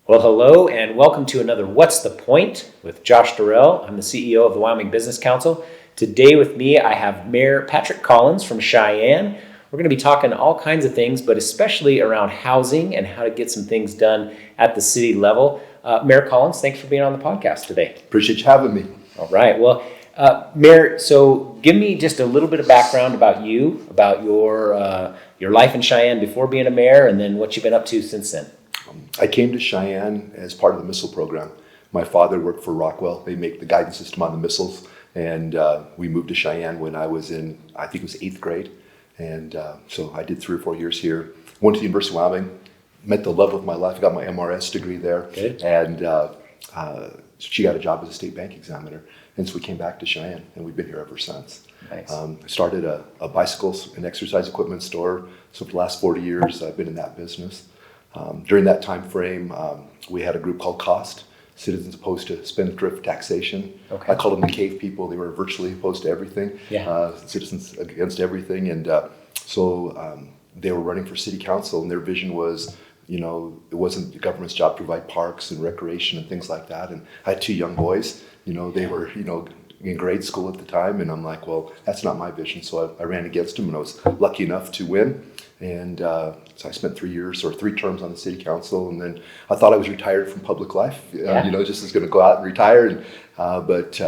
Well, hello and welcome to another What's the Point with Josh Dorrell. I'm the CEO of the Wyoming Business Council. Today with me, I have Mayor Patrick Collins from Cheyenne. We're going to be talking all kinds of things, but especially around housing and how to get some things done at the city level. Mayor Collins, thanks for being on the podcast today. Appreciate you having me. All right. Well, Mayor, so give me just a little bit of background about you, about your life in Cheyenne before being a mayor, and then what you've been up to since then. I came to Cheyenne as part of the missile program. My father worked for Rockwell. They make the guidance system on the missiles. And we moved to Cheyenne when I was in, I think it was 8th grade. And so I did 3 or 4 years here. Went to the University of Wyoming, met the love of my life. I got my MRS degree there. Good. And she got a job as a state bank examiner. And so we came back to Cheyenne, and we've been here ever since. Nice. I started a bicycles and exercise equipment store. So for the last 40 years, I've been in that business. During that time frame, we had a group called COST, Citizens Opposed to Spendthrift Taxation. Okay. I called them the cave people. They were virtually opposed to everything, citizens against everything. And so they were running for city council, and their vision was, it wasn't the government's job to provide parks and recreation and things like that. And I had 2 young boys, they were, in grade school at the time. And I'm like, well, that's not my vision. So I ran against them, and I was lucky enough to win. And so I spent 3 terms on the city council, and then I thought I was retired from public life, just was going to go out and retire, but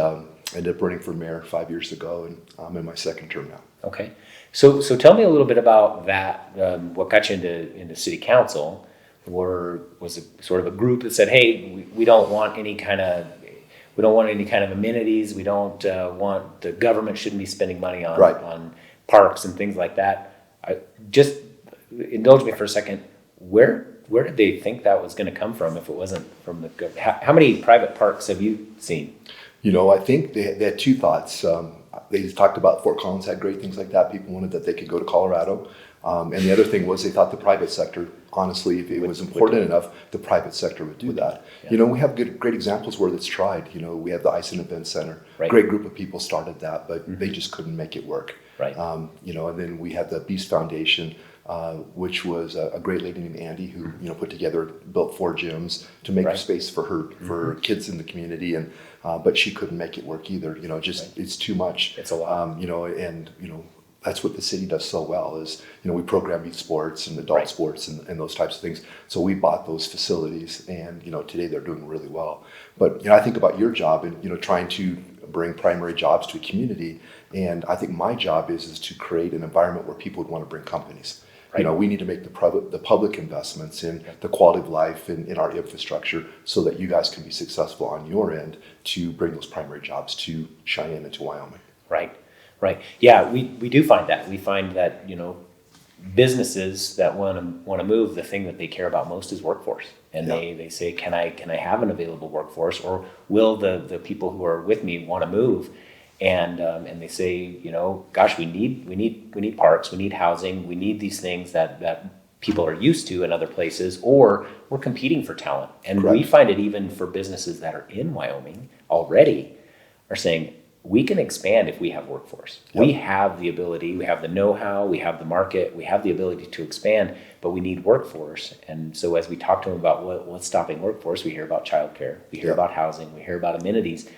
ended up running for mayor 5 years ago, and I'm in my 2nd term now. Okay, so tell me a little bit about that. What got you into city council? Was it sort of a group that said, "Hey, we don't want any kind of amenities. We don't want the government shouldn't be spending money on parks and things like that." Just indulge me for a second. Where did they think that was going to come from if it wasn't from the government? How many private parks have you seen? I think they had 2 thoughts. They talked about Fort Collins had great things like that. People wanted that they could go to Colorado. And the other thing was they thought the private sector, honestly, if it was important enough, the private sector would do that. Yeah. We have great examples where it's tried. We have the Ice and Event Center. Right. Great group of people started that, but they just couldn't make it work. Right. And then we had the Beast Foundation, which was a great lady named Andy who built 4 gyms to make space for her kids in the community, and but she couldn't make it work either. It's too much. It's a lot. That's what the city does so well is, we program youth sports and adult sports and those types of things. So we bought those facilities, and, today they're doing really well. But, I think about your job and, trying to bring primary jobs to a community. And I think my job is to create an environment where people would want to bring companies. Right. We need to make the public investments in the quality of life and in our infrastructure so that you guys can be successful on your end to bring those primary jobs to Cheyenne and to Wyoming. Right. Yeah, we do find that. We find that, businesses that want to move, the thing that they care about most is workforce. And they say, can I have an available workforce, or will the people who are with me want to move? And they say, gosh, we need parks, we need housing, we need these things that people are used to in other places, or we're competing for talent. And Correct. We find it even for businesses that are in Wyoming already are saying, we can expand if we have workforce. Yep. We have the ability, we have the know-how, we have the market, we have the ability to expand, but we need workforce. And so as we talk to them about what's stopping workforce, we hear about childcare, we hear about housing, we hear about amenities.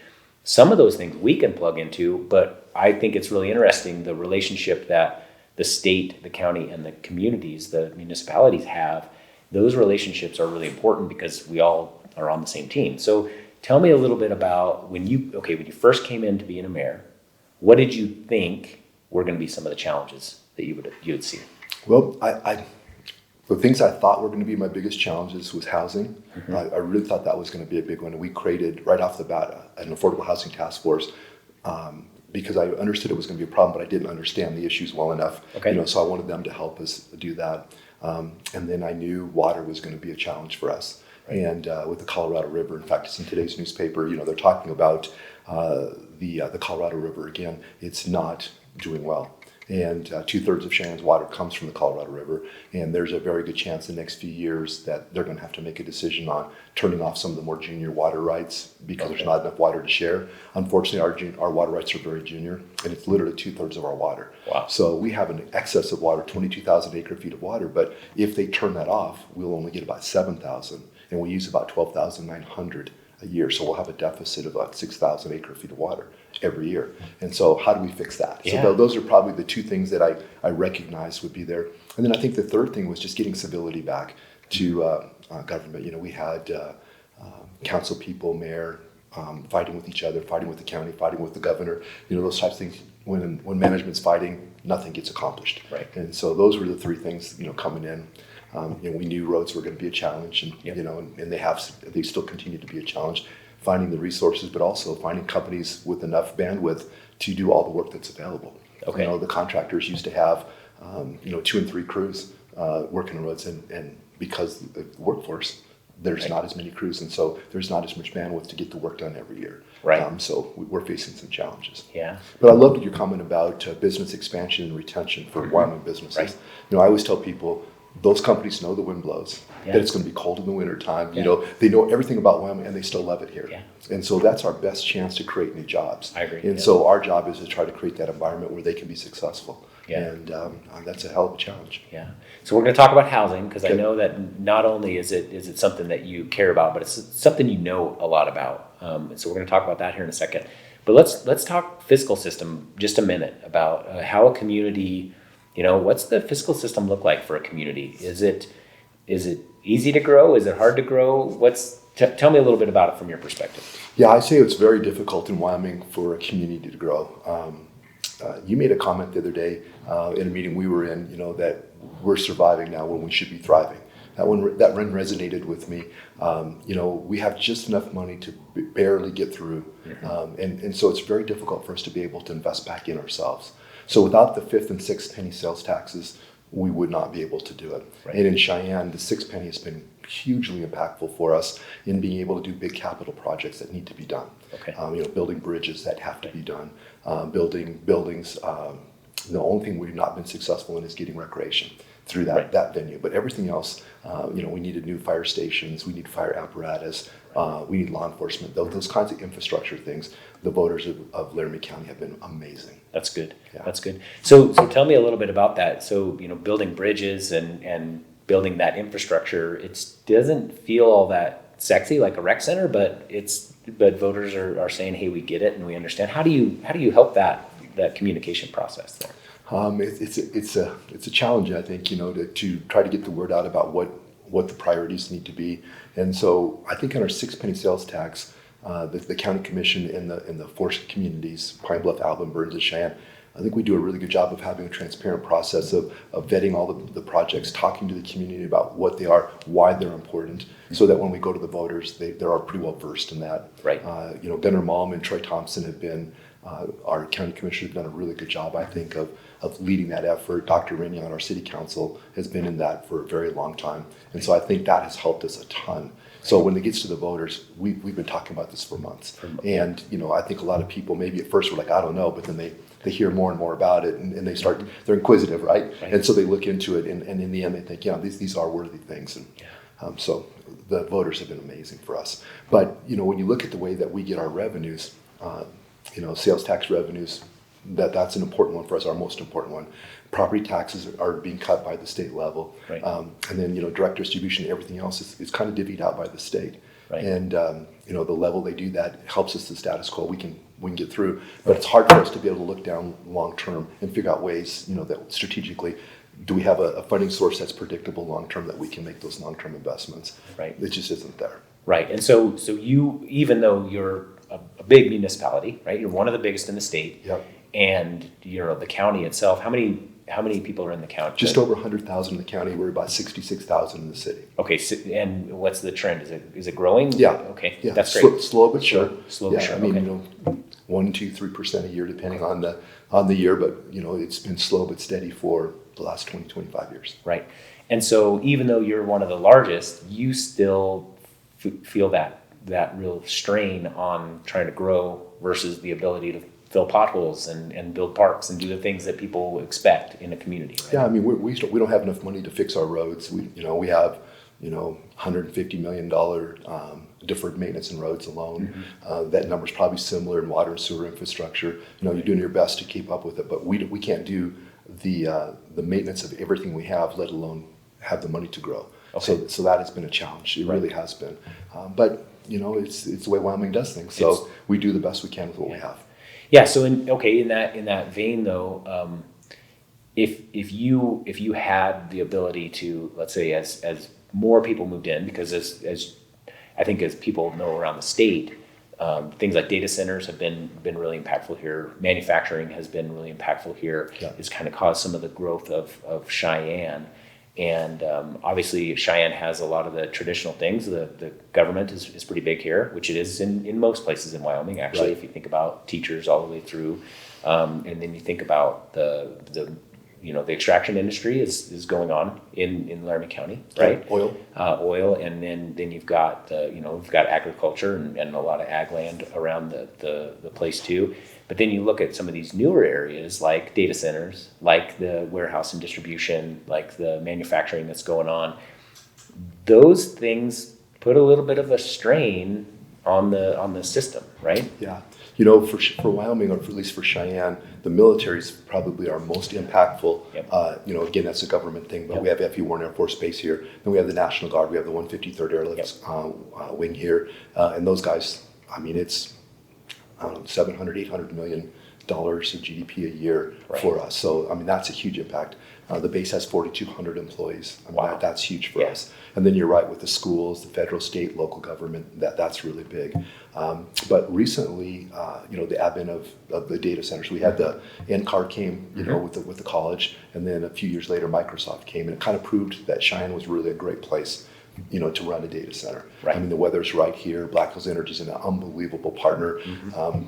Some of those things we can plug into, but I think it's really interesting, the relationship that the state, the county, and the communities, the municipalities have. Those relationships are really important because we all are on the same team. So tell me a little bit about when you first came into being a mayor, what did you think were going to be some of the challenges that you would see? Well, the things I thought were going to be my biggest challenges was housing. Mm-hmm. I really thought that was going to be a big one. And we created right off the bat an affordable housing task force because I understood it was going to be a problem, but I didn't understand the issues well enough. Okay. So I wanted them to help us do that. And then I knew water was going to be a challenge for us. Right. And with the Colorado River, in fact, it's in today's newspaper, they're talking about the Colorado River again. It's not doing well. And 2/3 of Cheyenne's water comes from the Colorado River. And there's a very good chance in the next few years that they're going to have to make a decision on turning off some of the more junior water rights because there's not enough water to share. Unfortunately, our water rights are very junior, and it's literally 2/3 of our water. Wow. So we have an excess of water, 22,000 acre feet of water. But if they turn that off, we'll only get about 7,000. and we use about 12,900 a year. So we'll have a deficit of about 6,000 acre feet of water every year. And so how do we fix that? Yeah. So those are probably the two things that I recognize would be there. And then I think the third thing was just getting civility back to government. We had council people, mayor, fighting with each other, fighting with the county, fighting with the governor. Those types of things. When management's fighting, nothing gets accomplished. Right. And so those were the three things coming in. We knew roads were going to be a challenge, and Yep. and they still continue to be a challenge. Finding the resources, but also finding companies with enough bandwidth to do all the work that's available. Okay. The contractors used to have 2 and 3 crews working on roads, and because of the workforce, there's Right. not as many crews, and so there's not as much bandwidth to get the work done every year. Right. So we're facing some challenges. Yeah. But I loved your comment about business expansion and retention for Wyoming businesses. Right. I always tell people, those companies know the wind blows, Yeah. that it's going to be cold in the wintertime. Yeah. They know everything about Wyoming, and they still love it here. Yeah. And so that's our best chance to create new jobs. I agree, And yeah. so our job is to try to create that environment where they can be successful. Yeah. And that's a hell of a challenge. Yeah. So we're going to talk about housing, because I Okay. know that not only is it something that you care about, but it's something you know a lot about. And so we're going to talk about that here in a second. But let's talk fiscal system just a minute about how a community, what's the fiscal system look like for a community? Is it easy to grow? Is it hard to grow? Tell me a little bit about it from your perspective. Yeah, I say it's very difficult in Wyoming for a community to grow. You made a comment the other day in a meeting we were in, that we're surviving now when we should be thriving. That one resonated with me. We have just enough money to barely get through. And so it's very difficult for us to be able to invest back in ourselves. So without the 5th and 6th penny sales taxes, we would not be able to do it. Right. And in Cheyenne, the 6th penny has been hugely impactful for us in being able to do big capital projects that need to be done. Okay. Building bridges that have to be done, building buildings. The only thing we've not been successful in is getting recreation through that venue. But everything else, we needed new fire stations, we need fire apparatus, we need law enforcement. Those kinds of infrastructure things, the voters of Laramie County have been amazing. That's good. Yeah. That's good. So tell me a little bit about that. So, building bridges and building that infrastructure, it doesn't feel all that sexy like a rec center, but voters are saying, hey, we get it and we understand. How do you help that communication process there? It's a challenge, I think, to try to get the word out about what the priorities need to be. And so I think on our 6 penny sales tax, the county commission in the 4 communities, Pine Bluff, Alvin, Burns, and Cheyenne, I think we do a really good job of having a transparent process of vetting all the projects, talking to the community about what they are, why they're important, so that when we go to the voters, they are pretty well versed in that. Right. Gunnar Malm and Troy Thompson have been, our county commissioners have done a really good job, I think, of leading that effort. Dr. Rainey on our city council has been in that for a very long time. And so I think that has helped us a ton. So when it gets to the voters, we've been talking about this for months. And, I think a lot of people maybe at first were like, I don't know, but then they hear more and more about it and they start, they're inquisitive, right? And so they look into it and in the end they think, these are worthy things. And so the voters have been amazing for us. But, when you look at the way that we get our revenues, sales tax revenues, that's an important one for us, our most important one. Property taxes are being cut by the state level. Right. And then, direct distribution, everything else is kind of divvied out by the state. Right. And, the level they do that helps us the status quo. We can get through, but it's hard for us to be able to look down long term and figure out ways, that strategically, do we have a funding source that's predictable long term that we can make those long term investments? Right. It just isn't there. Right. And so you, even though you're a big municipality, right? You're one of the biggest in the state. Yep. And the county itself, how many people are in the county? Just over 100,000 in the county. We're about 66,000 in the city. Okay. So, and what's the trend? Is it growing? Yeah. Okay. Yeah. That's great. Slow but sure. Slow but sure. I mean, 1, 2, 3% a year, depending on the year. But it's been slow but steady for the last 20, 25 years. Right. And so even though you're one of the largest, you still feel that real strain on trying to grow versus the ability to fill potholes and build parks and do the things that people expect in a community. Right? Yeah, I mean, we don't have enough money to fix our roads. We have $150 million deferred maintenance in roads alone. Mm-hmm. That number's probably similar in water and sewer infrastructure. You're doing your best to keep up with it, but we can't do the maintenance of everything we have, let alone have the money to grow. Okay. So that has been a challenge. It really has been. But it's the way Wyoming does things. So we do the best we can with what we have. Yeah. So in that vein though, if you had the ability to, let's say, as more people moved in, because as I think as people know around the state, things like data centers have been really impactful here. Manufacturing has been really impactful here. Yeah. It's kind of caused some of the growth of Cheyenne. And obviously Cheyenne has a lot of the traditional things. The government is pretty big here, which it is in most places in Wyoming, actually, Right. if you think about teachers all the way through. And then you think about the extraction industry is going on in Laramie County, right? Oil, and then you've got we've got agriculture and a lot of ag land around the place too. But then you look at some of these newer areas like data centers, like the warehouse and distribution, like the manufacturing that's going on. Those things put a little bit of a strain on the system, right? Yeah. For Wyoming, or at least for Cheyenne, the military is probably our most impactful. Yep. Again, that's a government thing, but Yep. we have F.E. Warren Air Force Base here. Then we have the National Guard. We have the 153rd Airlift wing here. And those guys, it's, $700, $800 million of GDP a year for us. So, that's a huge impact. The base has 4,200 employees. Wow. That's huge for us. And then you're right with the schools, the federal, state, local government, that's really big. But recently, the advent of the data centers, we had the NCAR came, with the college, and then a few years later, Microsoft came, and it kind of proved that Cheyenne was really a great place, to run a data center. Right. The weather's right here. Black Hills Energy is an unbelievable partner.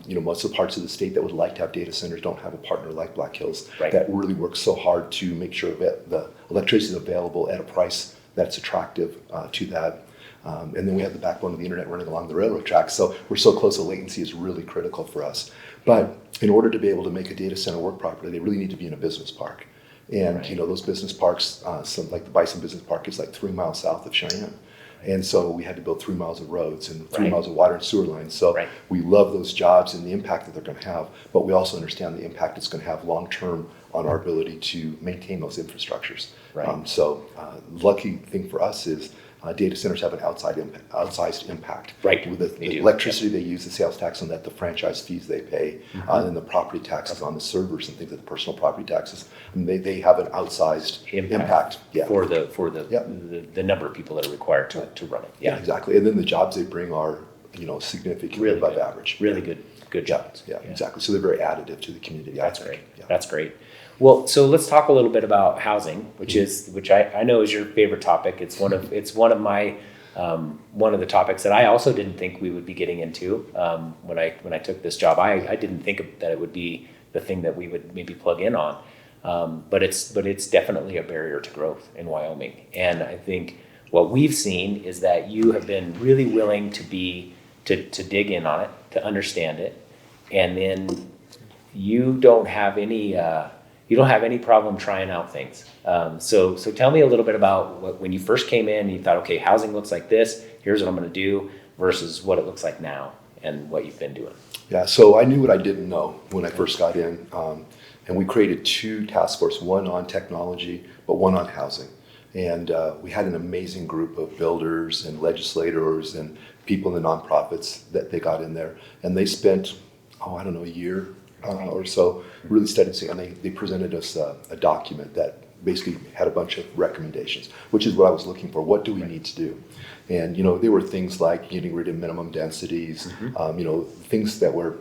Most of the parts of the state that would like to have data centers don't have a partner like Black Hills that really works so hard to make sure that the electricity is available at a price that's attractive to that. And then we have the backbone of the internet running along the railroad tracks. So we're so close, the latency is really critical for us. But in order to be able to make a data center work properly, they really need to be in a business park. And those business parks, some like the Bison Business Park is like 3 miles south of Cheyenne. And so we had to build 3 miles of roads and 3 miles of water and sewer lines. So we love those jobs and the impact that they're going to have, but we also understand the impact it's going to have long term on our ability to maintain those infrastructures. Lucky thing for us is data centers have an outsized impact. Right. With the electricity they use, the sales tax on that, the franchise fees they pay, and the property taxes on the servers and things like the personal property taxes. They have an outsized impact. For the number of people that are required to run it. Yeah, exactly. And then the jobs they bring are significantly above average. Really good jobs. Yeah, exactly. So they're very additive to the community. That's great. Yeah. That's great. Well, so let's talk a little bit about housing, which I know is your favorite topic. It's one of my one of the topics that I also didn't think we would be getting into when I took this job. I didn't think that it would be the thing that we would maybe plug in on, but it's definitely a barrier to growth in Wyoming. And I think what we've seen is that you have been really willing to dig in on it, to understand it, and then you don't have any problem trying out things. So tell me a little bit about when you first came in and you thought, okay, housing looks like this, here's what I'm going to do, versus what it looks like now and what you've been doing. Yeah, so I knew what I didn't know when I first got in. And we created 2 task forces, one on technology, but one on housing. And we had an amazing group of builders and legislators and people in the nonprofits that they got in there. And they spent, a year or so really studying, and they presented us a document that basically had a bunch of recommendations, which is what I was looking for. What do we need to do? And there were things like getting rid of minimum densities, things that were,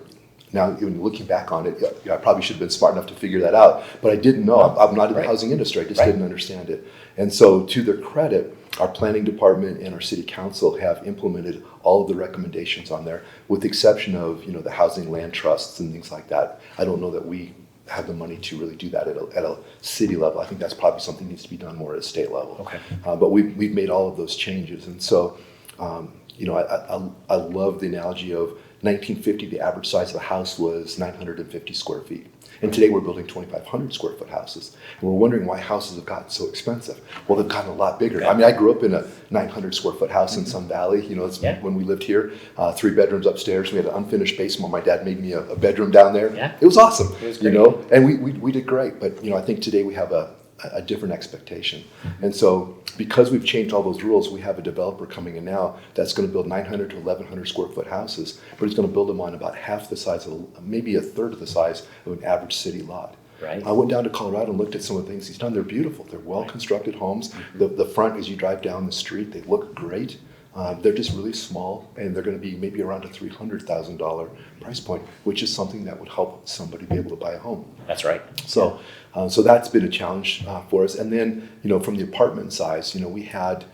now even looking back on it, I probably should have been smart enough to figure that out, but I didn't know. I'm not in the housing industry. I just didn't understand it. And so to their credit, our planning department and our city council have implemented all of the recommendations on there, with the exception of the housing land trusts and things like that. I don't know that we have the money to really do that at a city level. I think that's probably something that needs to be done more at a state level. Okay. But we've made all of those changes, and so I love the analogy of 1950. The average size of a house was 950 square feet. And today we're building 2,500 square foot houses. And we're wondering why houses have gotten so expensive. Well, they've gotten a lot bigger. Yeah. I grew up in a 900 square foot house in Sun Valley. It's when we lived here, 3 bedrooms upstairs. We had an unfinished basement. My dad made me a bedroom down there. Yeah. It was awesome. It was great. And we did great. But, I think today we have a a different expectation. And so because we've changed all those rules, we have a developer coming in now that's going to build 900 to 1,100 square foot houses, but he's going to build them on about half the size of, maybe a third of the size of an average city lot. Right. I went down to Colorado and looked at some of the things he's done. They're beautiful. They're well-constructed homes. The front, as you drive down the street, they look great. They're just really small, and they're going to be maybe around a $300,000 price point, which is something that would help somebody be able to buy a home. That's right. So, so that's been a challenge for us. And then, from the apartment size, we had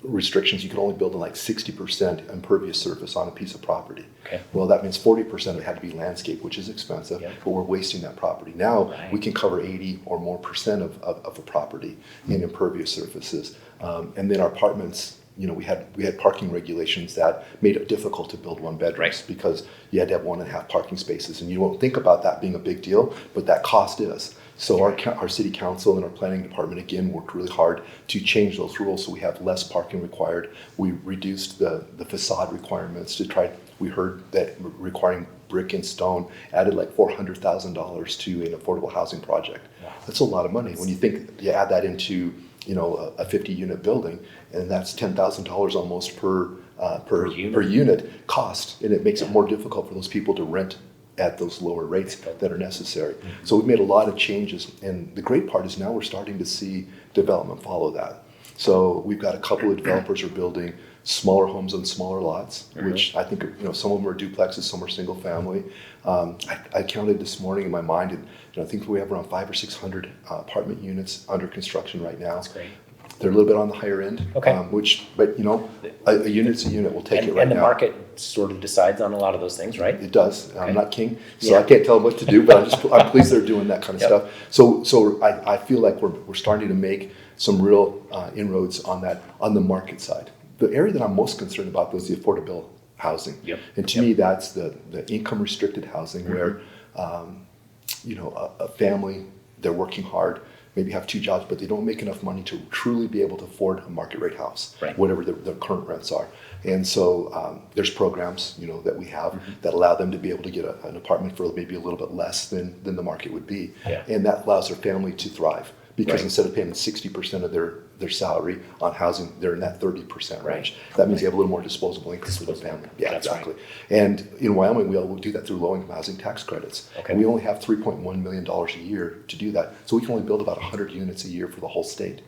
restrictions. You could only build in like 60% impervious surface on a piece of property. Okay. Well, that means 40% of it had to be landscape, which is expensive, but we're wasting that property. Now we can cover 80 or more percent of a property in impervious surfaces. And then our apartments, we had parking regulations that made it difficult to build one bedrooms because you had to have 1.5 parking spaces. And you won't think about that being a big deal, but that cost is. So our city council and our planning department, again, worked really hard to change those rules so we have less parking required. We reduced the facade requirements to try. We heard that requiring brick and stone added like $400,000 to an affordable housing project. Wow. That's a lot of money. When you think you add that into a 50-unit building, and that's $10,000 almost per unit cost, and it makes it more difficult for those people to rent at those lower rates that are necessary. Mm-hmm. So we've made a lot of changes, and the great part is now we're starting to see development follow that. So we've got a couple of developers who are building smaller homes on smaller lots, which I think some of them are duplexes, some are single family. I counted this morning in my mind, and I think we have around 500 or 600 apartment units under construction right now. That's great. They're a little bit on the higher end, but a unit's a unit. We'll take it right now. And the market sort of decides on a lot of those things, right? It does. Okay. I'm not king, so I can't tell them what to do, but I'm pleased they're doing that kind of stuff. So I feel like we're starting to make some real inroads on the market side. The area that I'm most concerned about is the affordable housing. Yep. And to me, that's the income restricted housing where a family, they're working hard, maybe have 2 jobs, but they don't make enough money to truly be able to afford a market rate house, whatever their current rents are. And so there's programs, that we have that allow them to be able to get an apartment for maybe a little bit less than the market would be. Yeah. And that allows their family to thrive because instead of paying 60% of their salary on housing, they're in that 30% range. That means they have a little more disposable income for their family. Yeah, that's exactly. Right. And in Wyoming, we'll do that through low-income housing tax credits. Okay. And we only have $3.1 million a year to do that. So we can only build about 100 units a year for the whole state.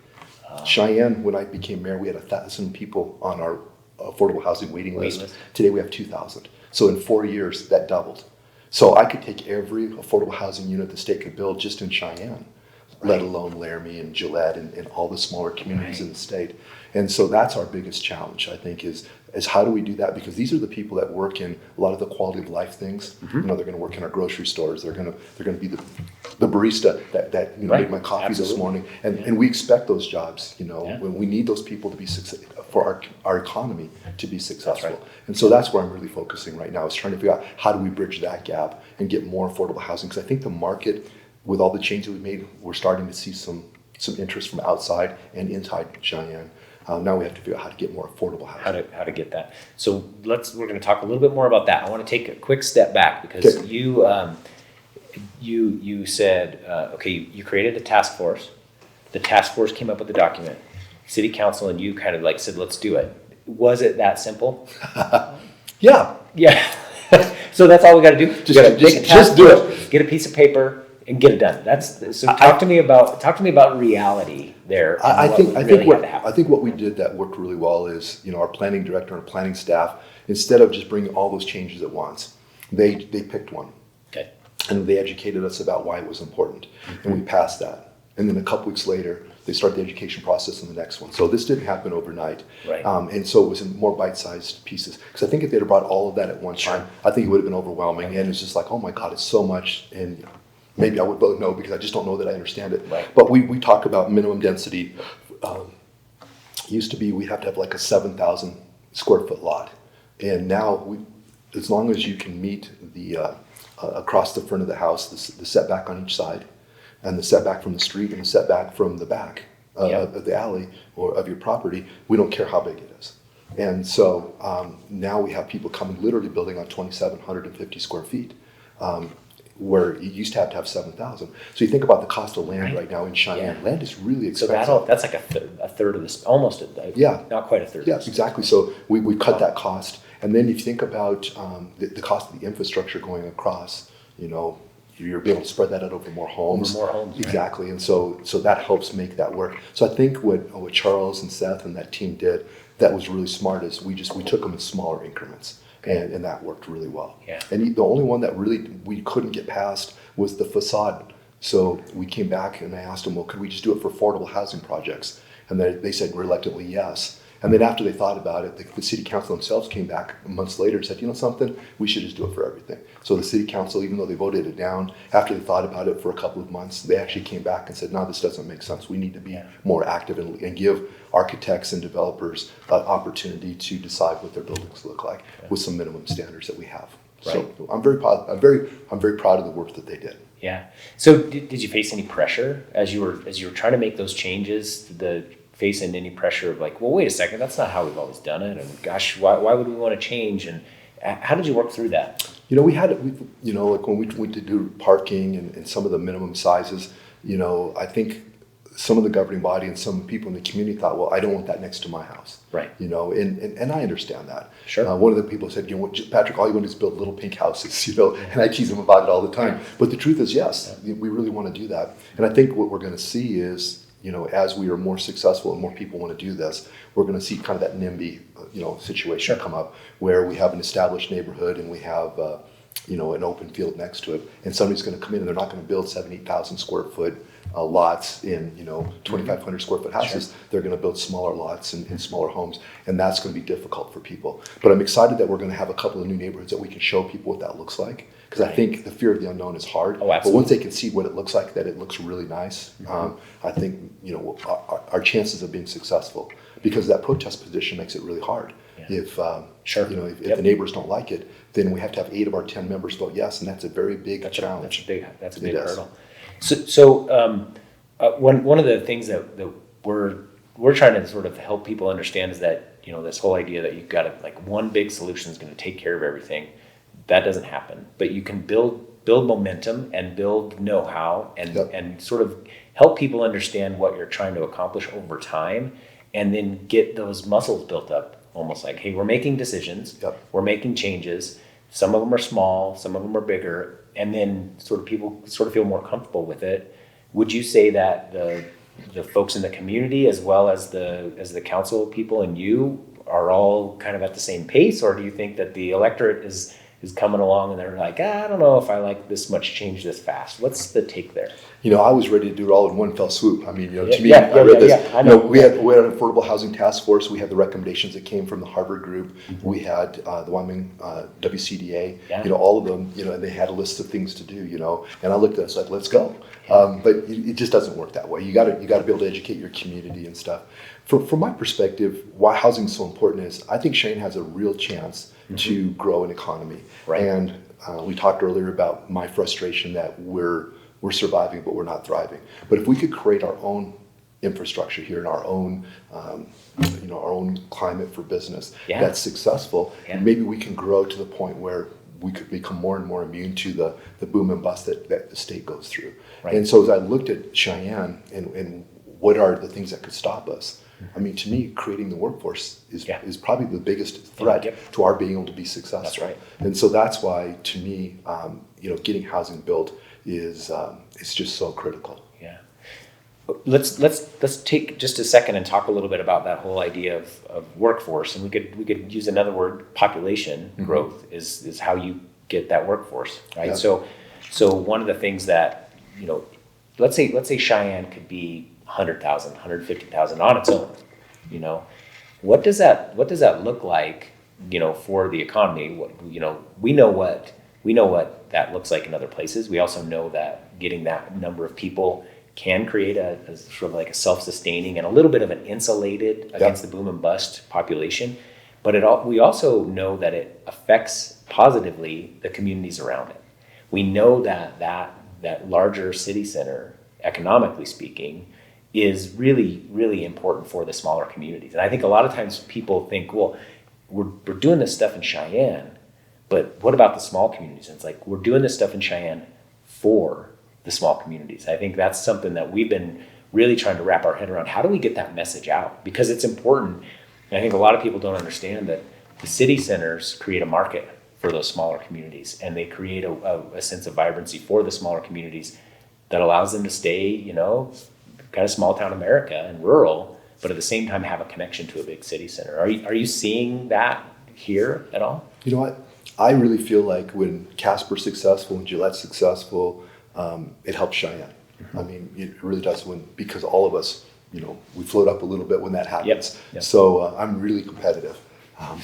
Cheyenne, when I became mayor, we had 1,000 people on our affordable housing waiting list. Today we have 2,000. So in 4 years, that doubled. So I could take every affordable housing unit the state could build just in Cheyenne, let alone Laramie and Gillette and all the smaller communities in the state. And so that's our biggest challenge, I think, is how do we do that? Because these are the people that work in a lot of the quality of life things. They're going to work in our grocery stores. They're going to be the barista that made my coffee this morning. And we expect those jobs, when we need those people to be successful, for our economy to be successful. Right. And so that's where I'm really focusing right now, is trying to figure out how do we bridge that gap and get more affordable housing. Because I think the market, with all the changes we've made, we're starting to see some interest from outside and inside Cheyenne. Now we have to figure out how to get more affordable housing. How to get that. So we're going to talk a little bit more about that. I want to take a quick step back because you said, you created a task force. The task force came up with the document. City council and you kind of said, let's do it. Was it that simple? Yeah. So that's all we got to do. Just do it. Get a piece of paper and get it done. Talk to me about reality there. I think what we did that worked really well is, our planning director and our planning staff, instead of just bringing all those changes at once, they picked one. Okay. And they educated us about why it was important. And we passed that. And then a couple weeks later, they start the education process on the next one. So this didn't happen overnight. Right. And so it was in more bite-sized pieces. Because I think if they'd have brought all of that at one time, I think it would have been overwhelming. And it's just like, oh my God, it's so much. And maybe I would vote no because I just don't know that I understand it. Right. But we talk about minimum density. Used to be we have to have like a 7,000 square foot lot. And now, as long as you can meet the across the front of the house, the setback on each side, and the setback from the street and the setback from the back of the alley or of your property, we don't care how big it is. And so now we have people coming, literally building on 2,750 square feet. where you used to have 7,000. So you think about the cost of land right now in Cheyenne. Land is really expensive. So that's like a third of this, almost not quite a third. Yeah, exactly. So we cut that cost. And then if you think about the cost of the infrastructure going across, you're able to spread that out over more homes. Exactly. Right? And so that helps make that work. So I think what Charles and Seth and that team did that was really smart is we took them in smaller increments. And that worked really well. Yeah. And the only one that really we couldn't get past was the facade. So we came back and I asked them, well, could we just do it for affordable housing projects? And they said reluctantly yes. And then after they thought about it, the city council themselves came back months later and said, you know something, we should just do it for everything. So the city council, even though they voted it down, after they thought about it for a couple of months, they actually came back and said, no, this doesn't make sense. We need to be more active and give architects and developers an opportunity to decide what their buildings look like with some minimum standards that we have. Right. So I'm very proud of the work that they did. Yeah. So did you face any pressure as you were trying to make those changes? Facing any pressure of like, well, wait a second, that's not how we've always done it, and gosh, why would we want to change? And how did you work through that? We like when we went to do parking and some of the minimum sizes, I think some of the governing body and some people in the community thought, well, I don't want that next to my house. Right. And I understand that. Sure. One of the people said, Patrick, all you want to do is build little pink houses, and I tease them about it all the time. But the truth is, yes, we really want to do that. And I think what we're going to see is, as we are more successful and more people want to do this, we're going to see kind of that NIMBY, situation come up where we have an established neighborhood and we have, an open field next to it, and somebody's going to come in and they're not going to build 8,000 square foot lots in 2,500 square foot houses. Sure. They're going to build smaller lots and smaller homes, and that's going to be difficult for people. But I'm excited that we're going to have a couple of new neighborhoods that we can show people what that looks like, because I think the fear of the unknown is hard. Oh, absolutely. But once they can see what it looks like, that it looks really nice, I think our chances of being successful, because that protest position makes it really hard. Yeah. If the neighbors don't like it, then we have to have 8 of our 10 members vote yes, and that's a very big challenge. That's a big hurdle. So one of the things that we're trying to sort of help people understand is that this whole idea that you've got one big solution is going to take care of everything. That doesn't happen. But you can build momentum and build know-how and sort of help people understand what you're trying to accomplish over time, and then get those muscles built up. Almost like, hey, we're making decisions, we're making changes. Some of them are small, some of them are bigger, and then people feel more comfortable with it. Would you say that the folks in the community, as well as the council people and you, are all kind of at the same pace, or do you think that the electorate is coming along and they're like, I don't know if I like this much change this fast? What's the take there? I was ready to do it all in one fell swoop. I mean, to me, I read this. I know. We had an affordable housing task force. We had the recommendations that came from the Harvard group. Mm-hmm. We had the Wyoming WCDA. Yeah. All of them. And they had a list of things to do. And I looked at it, I was like, let's go. But it just doesn't work that way. You got to be able to educate your community and stuff. From my perspective, why housing is so important is I think Cheyenne has a real chance to grow an economy. Right. And we talked earlier about my frustration that we're surviving, but we're not thriving. But if we could create our own infrastructure here and our own, our own climate for business that's successful, maybe we can grow to the point where we could become more and more immune to the boom and bust that the state goes through. Right. And so as I looked at Cheyenne and what are the things that could stop us, I mean, to me, creating the workforce is probably the biggest threat to our being able to be successful. That's right. And so that's why, to me, getting housing built is just so critical. Yeah. Let's take just a second and talk a little bit about that whole idea of workforce, and we could use another word. Population growth is how you get that workforce, right? Yeah. So one of the things that let's say Cheyenne could be 100,000, 150,000 on its own. What does that look like? For the economy. We know what that looks like in other places. We also know that getting that number of people can create a sort of like a self-sustaining and a little bit of an insulated against the boom and bust population. But we also know that it affects positively the communities around it. We know that larger city center, economically speaking, is really, really important for the smaller communities. And I think a lot of times people think, well, we're doing this stuff in Cheyenne, but what about the small communities? And it's like, we're doing this stuff in Cheyenne for the small communities. I think that's something that we've been really trying to wrap our head around. How do we get that message out? Because it's important. And I think a lot of people don't understand that the city centers create a market for those smaller communities, and they create a sense of vibrancy for the smaller communities that allows them to stay, you know, kind of small town America and rural, but at the same time have a connection to a big city center. Are you seeing that here at all? You know what? I really feel like when Casper's successful, when Gillette's successful, it helps Cheyenne. I mean, it really does, because all of us, you know, we float up a little bit when that happens. Yep. So I'm really competitive. I'm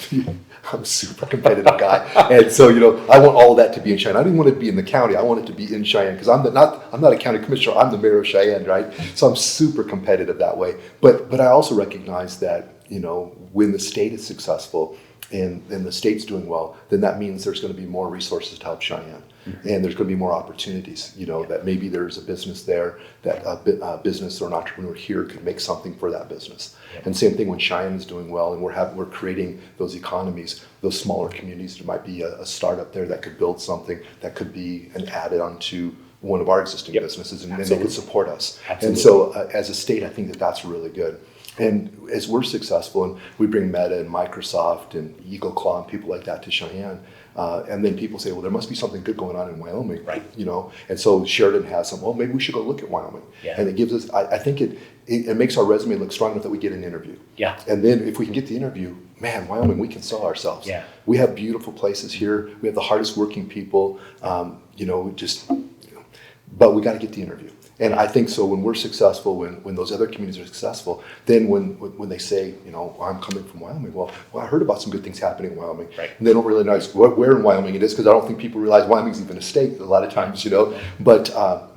a super competitive guy, and so, you know, I want all of that to be in Cheyenne. I didn't want it to be in the county. I want it to be in Cheyenne, because I'm not a county commissioner. I'm the mayor of Cheyenne, right? So I'm super competitive that way. But I also recognize that, you know, when the state is successful and the state's doing well, then that means there's going to be more resources to help Cheyenne. And there's going to be more opportunities, you know, that maybe there's a business there, that a business or an entrepreneur here could make something for that business. And same thing when Cheyenne is doing well and we're creating those economies, those smaller communities. There might be a startup there that could build something that could be an added onto one of our existing businesses, and they could support us. Absolutely. And so as a state, I think that that's really good. And as we're successful and we bring Meta and Microsoft and Eagle Claw and people like that to Cheyenne, and then people say, well, there must be something good going on in Wyoming, right? You know, and so Sheridan has some, well, maybe we should go look at Wyoming. Yeah. And it gives us, I think it makes our resume look strong enough that we get an interview. Yeah. And then if we can get the interview, man, Wyoming, we can sell ourselves. Yeah. We have beautiful places here. We have the hardest working people, you know, but we got to get the interview. And I think so when we're successful, when those other communities are successful, then when they say, you know, I'm coming from Wyoming, well, I heard about some good things happening in Wyoming. Right. And they don't really know where in Wyoming it is, because I don't think people realize Wyoming's even a state a lot of times, you know. But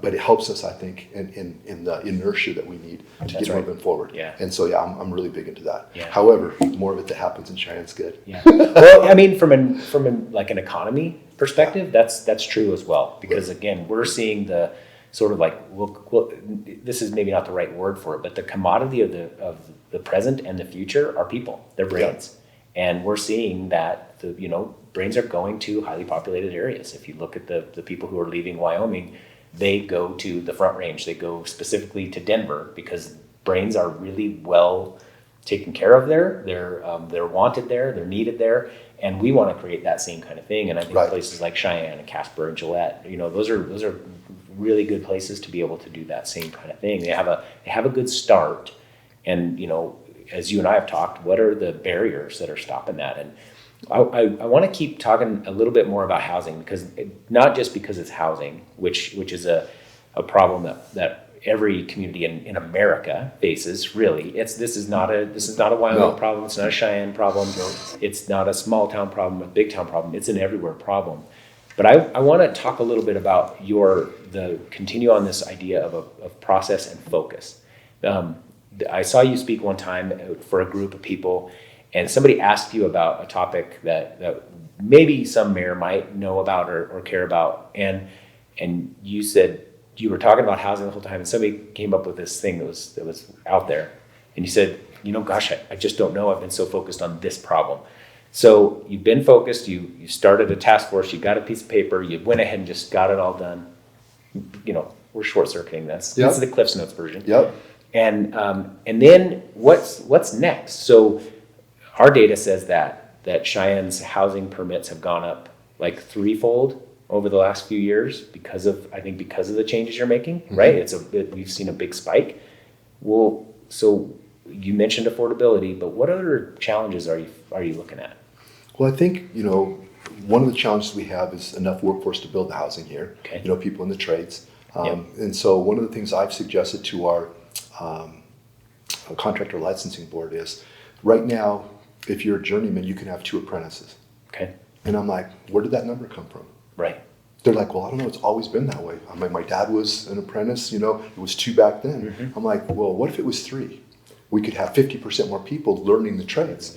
it helps us, I think, in the inertia that we need to get moving forward. Yeah. And so, yeah, I'm really big into that. Yeah. However, more of it that happens in Cheyenne's good. Yeah. Well, I mean, from like an economy perspective, that's true as well, because again, we're seeing the sort of like, well, this is maybe not the right word for it, but the commodity of the present and the future are people, they're brains. Yeah. And we're seeing that brains are going to highly populated areas. If you look at the people who are leaving Wyoming, they go to the Front Range. They go specifically to Denver because brains are really well taken care of there. They're wanted there. They're needed there. And we want to create that same kind of thing. And I think places like Cheyenne and Casper and Gillette, you know, those are really good places to be able to do that same kind of thing. They have a good start. And, you know, as you and I have talked, what are the barriers that are stopping that? And I want to keep talking a little bit more about housing, because not just because it's housing, which is a problem that every community in America faces. Really, this is not a Wyoming problem. It's not a Cheyenne problem. No. It's not a small town problem, a big town problem. It's an everywhere problem. But I want to talk a little bit about continue on this idea of process and focus. I saw you speak one time for a group of people, and somebody asked you about a topic that maybe some mayor might know about or care about, and you said you were talking about housing the whole time, and somebody came up with this thing that was out there, and you said, you know, gosh, I just don't know. I've been so focused on this problem. So you've been focused. You started a task force. You got a piece of paper. You went ahead and just got it all done. You know, we're short circuiting this. Yep. This is the Cliff's Notes version. Yep. And then what's next? So our data says that Cheyenne's housing permits have gone up like threefold over the last few years because of the changes you're making, mm-hmm. right? We've seen a big spike. Well, so you mentioned affordability, but what other challenges are you looking at? Well, I think, you know, one of the challenges we have is enough workforce to build the housing here. Okay. You know, people in the trades. And so one of the things I've suggested to our contractor licensing board is, right now, if you're a journeyman, you can have 2 apprentices. Okay. And I'm like, where did that number come from? Right. They're like, well, I don't know. It's always been that way. I mean, my dad was an apprentice. You know, it was 2 back then. Mm-hmm. I'm like, well, what if it was 3? We could have 50% more people learning the trades.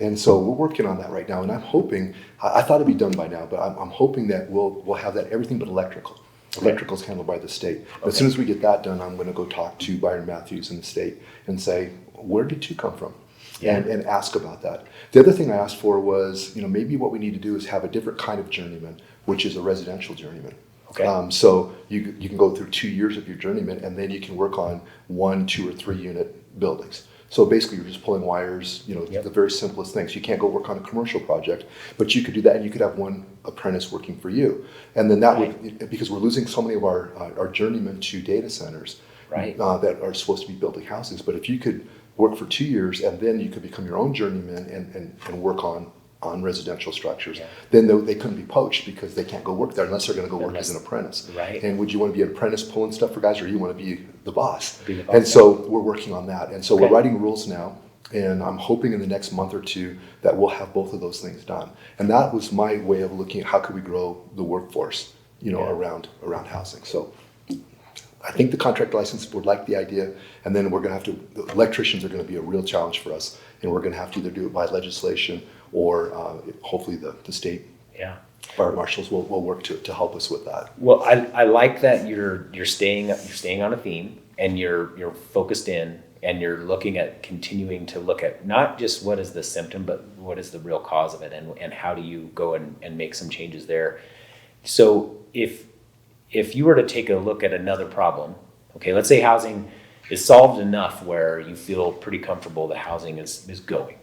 And so we're working on that right now. And I'm hoping, I thought it'd be done by now, but I'm hoping that we'll have that everything but electrical. Okay. Electrical's handled by the state. But as soon as we get that done, I'm going to go talk to Byron Matthews in the state and say, where did 2 come from? Yeah. And ask about that. The other thing I asked for was, you know, maybe what we need to do is have a different kind of journeyman, which is a residential journeyman. Okay. So you can go through 2 years of your journeyman, and then you can work on 1, 2, or 3 unit buildings. So basically, you're just pulling wires, Yep. the very simplest things. You can't go work on a commercial project, but you could do that, and you could have one apprentice working for you. And then that would, because we're losing so many of our journeymen to data centers Right. that are supposed to be building houses. But if you could work for 2 years, and then you could become your own journeyman and work on residential structures, Yeah. then they couldn't be poached because they can't go work there unless they're going to go work as an apprentice. Right. And would you want to be an apprentice pulling stuff for guys, or you want to be the boss? Be the boss, And so we're working on that. And so Okay. we're writing rules now, and I'm hoping in the next month or two that we'll have both of those things done. And that was my way of looking at how could we grow the workforce, around housing. So I think the contract license would like the idea, and then we're going to have the electricians are going to be a real challenge for us, and we're going to have to either do it by legislation or hopefully the state Yeah. fire marshals will work to help us with that. Well, I like that you're staying on a theme, and you're focused in, and you're looking at continuing to look at not just what is the symptom, but what is the real cause of it, and how do you go and make some changes there. So if you were to take a look at another problem, okay, let's say housing is solved enough where you feel pretty comfortable that housing is going,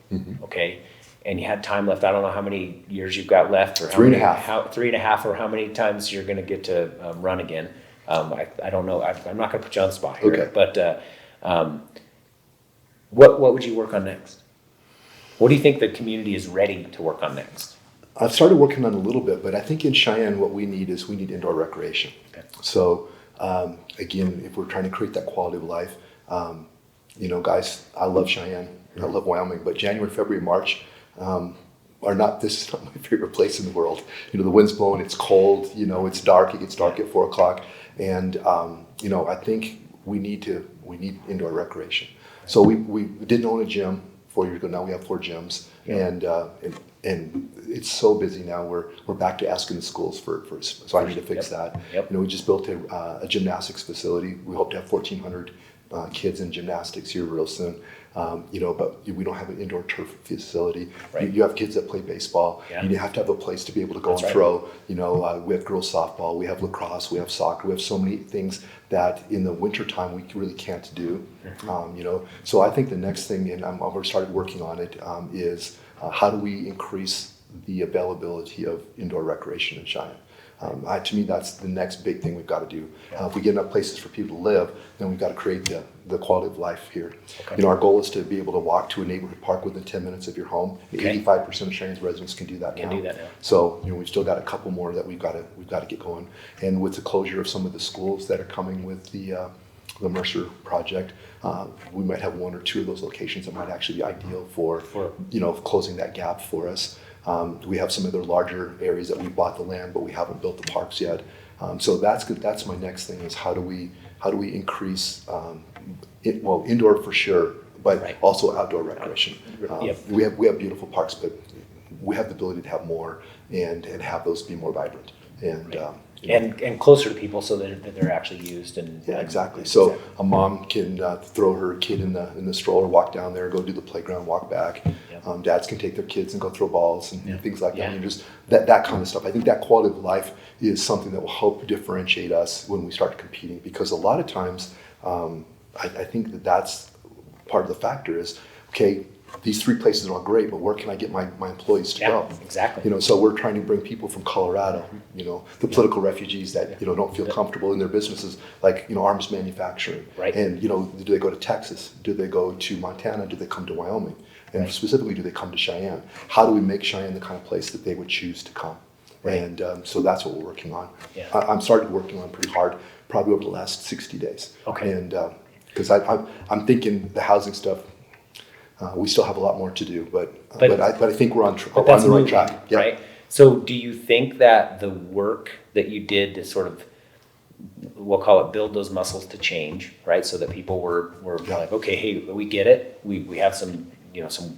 okay, and you had time left. I don't know how many years you've got left, or 3.5. 3.5, or how many times you're going to get to run again. I don't know. I'm not going to put you on the spot here, Okay. but what would you work on next? What do you think the community is ready to work on next? I've started working on it a little bit, but I think in Cheyenne what we need indoor recreation. Okay. So again, if we're trying to create that quality of life, guys, I love Cheyenne, I love Wyoming, but January, February, March this is not my favorite place in the world. The wind's blowing, it's cold, it's dark, it gets dark at 4 o'clock, and I think we need indoor recreation. So we didn't own a gym 4 years ago. Now we have 4 gyms, and it's so busy now. We're back to asking the schools for so I need to fix that. Yep. We just built a gymnastics facility. We hope to have 1,400 kids in gymnastics here real soon. But we don't have an indoor turf facility. Right. You have kids that play baseball. Yeah. You have to have a place to be able to go That's and right. throw. We have girls softball, we have lacrosse, we have soccer. We have so many things that in the wintertime we really can't do. So I think the next thing, and I've already started working on it, is how do we increase the availability of indoor recreation in Cheyenne? To me, that's the next big thing we've got to do. If we get enough places for people to live, then we've got to create the quality of life here. Okay. Our goal is to be able to walk to a neighborhood park within 10 minutes of your home. Okay. 85% of Cheyenne's residents can do that now. Do that now. So we've still got a couple more that we've got to get going. And with the closure of some of the schools that are coming with the Mercer project, we might have 1 or 2 of those locations that might actually be ideal for closing that gap for us. We have some other larger areas that we bought the land, but we haven't built the parks yet. So that's good. That's my next thing, is how do we increase indoor for sure, but Right. also outdoor recreation. Yep. We have beautiful parks, but we have the ability to have more and have those be more vibrant And closer to people, so that they're actually used. And yeah, exactly. So a mom can throw her kid in the stroller, walk down there, go do the playground, walk back. Yep. Dads can take their kids and go throw balls and Yeah. things like that. Yeah. And just that kind of stuff. I think that quality of life is something that will help differentiate us when we start competing, because a lot of times I think that's part of the factor is, okay, these 3 places are all great, but where can I get my employees to go? Exactly. So we're trying to bring people from Colorado, the political refugees that, don't feel comfortable in their businesses, like, arms manufacturing. Right. And, do they go to Texas? Do they go to Montana? Do they come to Wyoming? And Right. specifically, do they come to Cheyenne? How do we make Cheyenne the kind of place that they would choose to come? Right. And so that's what we're working on. Yeah. I'm started working on pretty hard, probably over the last 60 days. Okay. And because I'm thinking the housing stuff, we still have a lot more to do, but I think we're on the right track. Yeah. Right? So do you think that the work that you did to sort of, we'll call it, build those muscles to change, right? So that people were like, okay, hey, we get it. We have some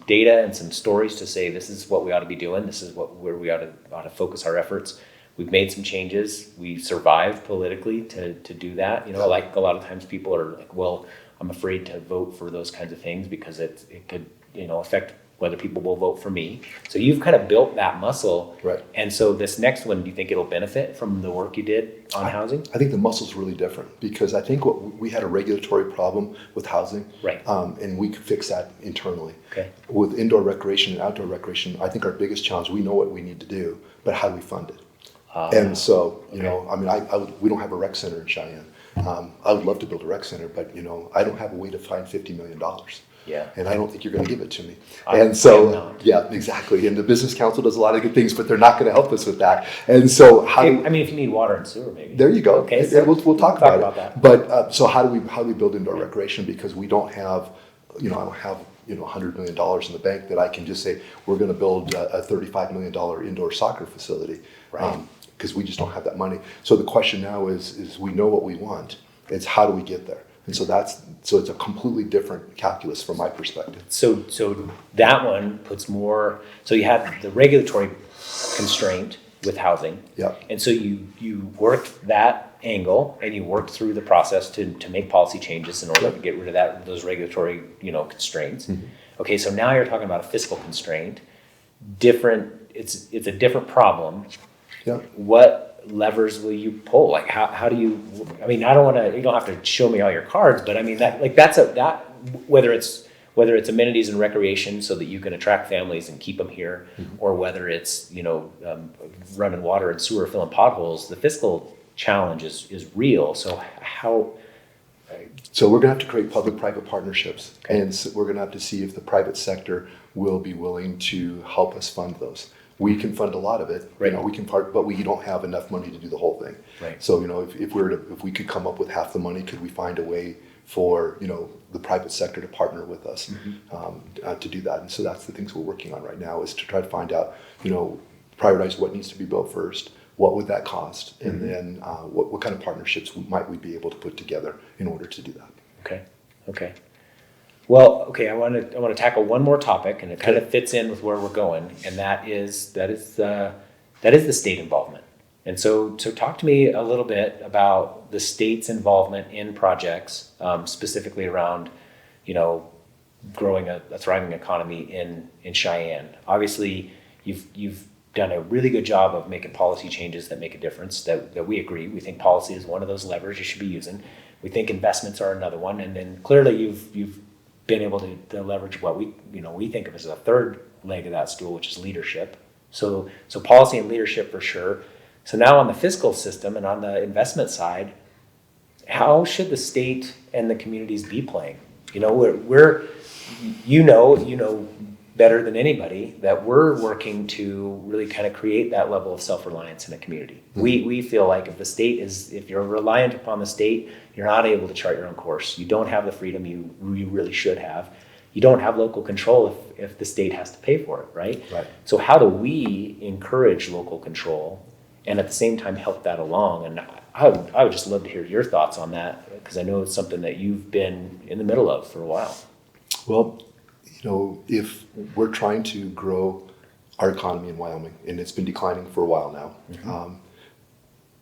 data and some stories to say this is what we ought to be doing. This is where we ought to focus our efforts. We've made some changes. We survived politically to do that. Like a lot of times people are like, well, I'm afraid to vote for those kinds of things because it could affect whether people will vote for me. So you've kind of built that muscle. Right. And so this next one, do you think it'll benefit from the work you did on housing? I think the muscle's really different because I think we had a regulatory problem with housing. Right. And we could fix that internally. Okay. With indoor recreation and outdoor recreation, I think our biggest challenge, we know what we need to do, but how do we fund it? And so, you know, I mean, we don't have a rec center in Cheyenne. I would love to build a rec center, but, you know, I don't have a way to find $50 million. Yeah. And I don't think you're going to give it to me. I And so, am not. yeah, exactly. And the Business Council does a lot of good things, but they're not going to help us with that. And so, how I mean, if you need water and sewer, maybe. there you go. Okay. Yeah, we'll talk about it. that. But so how do we build indoor recreation? Because we don't have, you know, I don't have, you know, $100 million in the bank that I can just say we're going to build a $35 million indoor soccer facility. Right. Because we just don't have that money. So the question now is we know what we want. It's how do we get there? And so it's a completely different calculus from my perspective. So that one puts more, so you had the regulatory constraint with housing. Yeah. And so you worked that angle and you worked through the process to make policy changes in order to get rid of those regulatory, you know, constraints. Mm-hmm. Okay, so now you're talking about a fiscal constraint. It's a different problem. Yeah. What levers will you pull? Like how do you, I mean, I don't want to, you don't have to show me all your cards, but I mean whether it's amenities and recreation so that you can attract families and keep them here, mm-hmm. or whether it's, you know, running water and sewer, filling potholes, the fiscal challenge is real. So So we're going to have to create public-private partnerships, okay. And so we're going to have to see if the private sector will be willing to help us fund those. We can fund a lot of it, right. You know, but we don't have enough money to do the whole thing. Right. So, you know, if we could come up with half the money, could we find a way for, you know, the private sector to partner with us, mm-hmm. To do that? And so that's the things we're working on right now, is to try to find out, you know, prioritize what needs to be built first, what would that cost, and mm-hmm. then what kind of partnerships might we be able to put together in order to do that. Okay. Well, okay, I want to tackle one more topic, and it kind of fits in with where we're going, and that is the state involvement. And so talk to me a little bit about the state's involvement in projects, specifically around, you know, growing a thriving economy in Cheyenne. Obviously, you've done a really good job of making policy changes that make a difference. That we agree. We think policy is one of those levers you should be using. We think investments are another one, and then clearly you've been able to leverage what we think of as a third leg of that stool, which is leadership. So policy and leadership for sure. So now on the fiscal system and on the investment side, how should the state and the communities be playing? You know, we're you know better than anybody that we're working to really kind of create that level of self-reliance in a community. Mm-hmm. We feel like if you're reliant upon the state, you're not able to chart your own course. You don't have the freedom you really should have. You don't have local control if the state has to pay for it, right? Right. So how do we encourage local control and at the same time help that along? And I would just love to hear your thoughts on that, because I know it's something that you've been in the middle of for a while. Well, you know, if we're trying to grow our economy in Wyoming, and it's been declining for a while now, mm-hmm.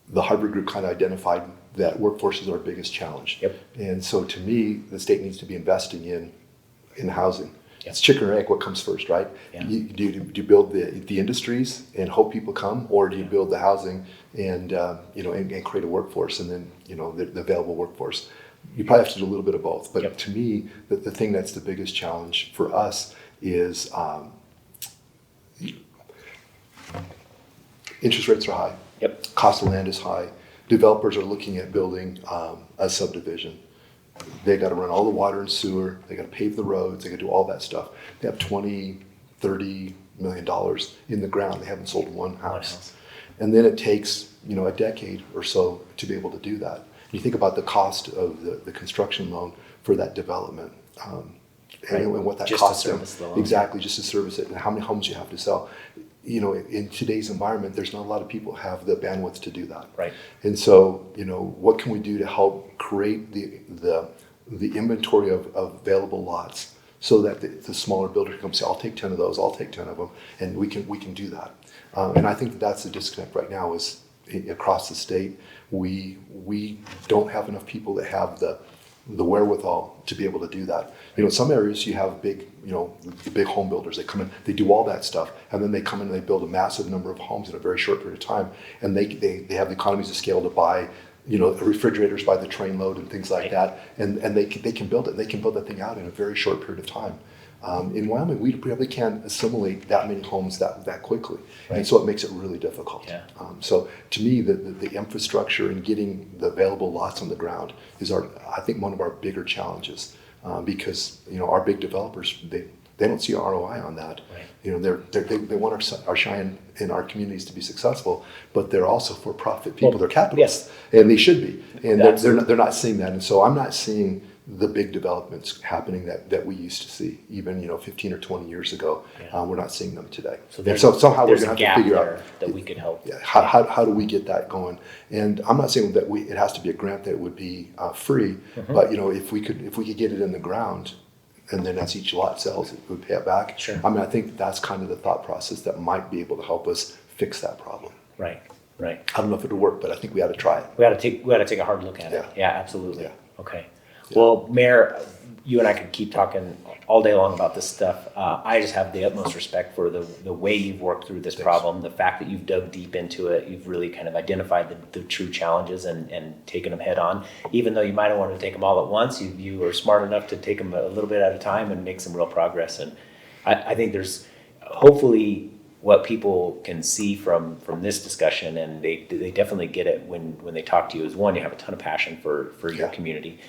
The Harvard Group kind of identified that workforce is our biggest challenge. Yep. And so to me, the state needs to be investing in housing. Yep. It's chicken or egg, what comes first, right? Yeah. Do you build the industries and hope people come, or do you build the housing and create a workforce, and then, you know, the available workforce? You probably have to do a little bit of both. But yep. to me, the thing that's the biggest challenge for us is interest rates are high. Yep. Cost of land is high. Developers are looking at building a subdivision. They got to run all the water and sewer. They got to pave the roads. They got to do all that stuff. They have $20, $30 million in the ground. They haven't sold one house. And then it takes, you know, a decade or so to be able to do that. You think about the cost of the construction loan for that development, right. and what that just costs to them. service the loan. Exactly, just to service it, and how many homes you have to sell. You know, in today's environment, there's not a lot of people who have the bandwidth to do that. Right. And so, you know, what can we do to help create the inventory of available lots, so that the smaller builder can come say, I'll take 10 of those, I'll take 10 of them, and we can do that. And I think that's the disconnect right now is across the state. We don't have enough people that have the wherewithal to be able to do that. You know, in some areas you have big, you know, the big home builders. They come in, they do all that stuff, and then they come in and they build a massive number of homes in a very short period of time, and they have the economies of scale to buy, you know, refrigerators by the trainload and things like that, and they can build it. They can build that thing out in a very short period of time. In Wyoming, we probably can't assimilate that many homes that quickly, and so it makes it really difficult. Yeah. So to me, the infrastructure and getting the available lots on the ground is I think one of our bigger challenges, because you know our big developers they don't see ROI on that. Right. You know, they want our Cheyenne and our communities to be successful, but they're also for-profit people. Well, they're capitalists, and they should be, and they're not seeing that. And so I'm not seeing the big developments happening that we used to see, even 15 or 20 years ago. Yeah. We're not seeing them today. So somehow we're going to have to figure there out that we could help. Yeah, how do we get that going? And I'm not saying that it has to be a grant that would be free, but if we could get it in the ground, and then as each lot sells, it would pay it back. Sure. I mean, I think that's kind of the thought process that might be able to help us fix that problem. Right. I don't know if it'll work, but I think we ought to try it. We ought to take a hard look at it. Yeah, absolutely. Yeah. Okay. Well, Mayor, you and I could keep talking all day long about this stuff. I just have the utmost respect for the way you've worked through this problem, the fact that you've dug deep into it. You've really kind of identified the true challenges and taken them head on. Even though you might have wanted to take them all at once, you were smart enough to take them a little bit at a time and make some real progress. And I think there's hopefully what people can see from this discussion, and they definitely get it when they talk to you, is one, you have a ton of passion for your community.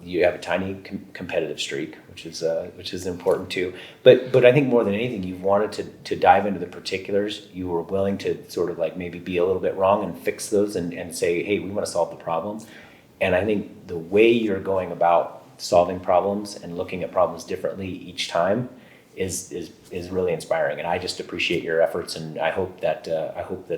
You have a tiny competitive streak, which is important too. But I think more than anything, you wanted to dive into the particulars. You were willing to sort of like maybe be a little bit wrong and fix those and say, hey, we want to solve the problem. And I think the way you're going about solving problems and looking at problems differently each time is really inspiring, and I just appreciate your efforts. And I hope that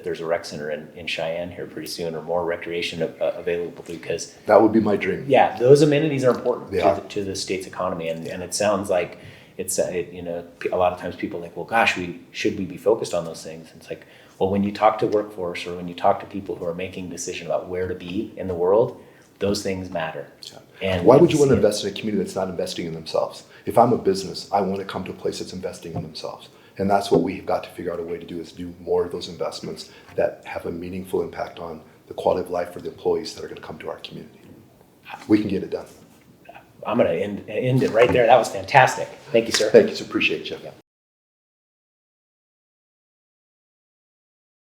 there's a rec center in Cheyenne here pretty soon, or more recreation available, because that would be my dream. Yeah, those amenities are important to the state's economy, and it sounds like it's a lot of times people are like, well, gosh, should we be focused on those things? And it's like, well, when you talk to workforce or when you talk to people who are making decisions about where to be in the world, those things matter. Yeah. And why would you want to invest in a community that's not investing in themselves? If I'm a business, I want to come to a place that's investing in themselves. And that's what we've got to figure out a way to do, is do more of those investments that have a meaningful impact on the quality of life for the employees that are going to come to our community. We can get it done. I'm going to end it right there. That was fantastic. Thank you, sir. Thank you. Appreciate you. Yeah.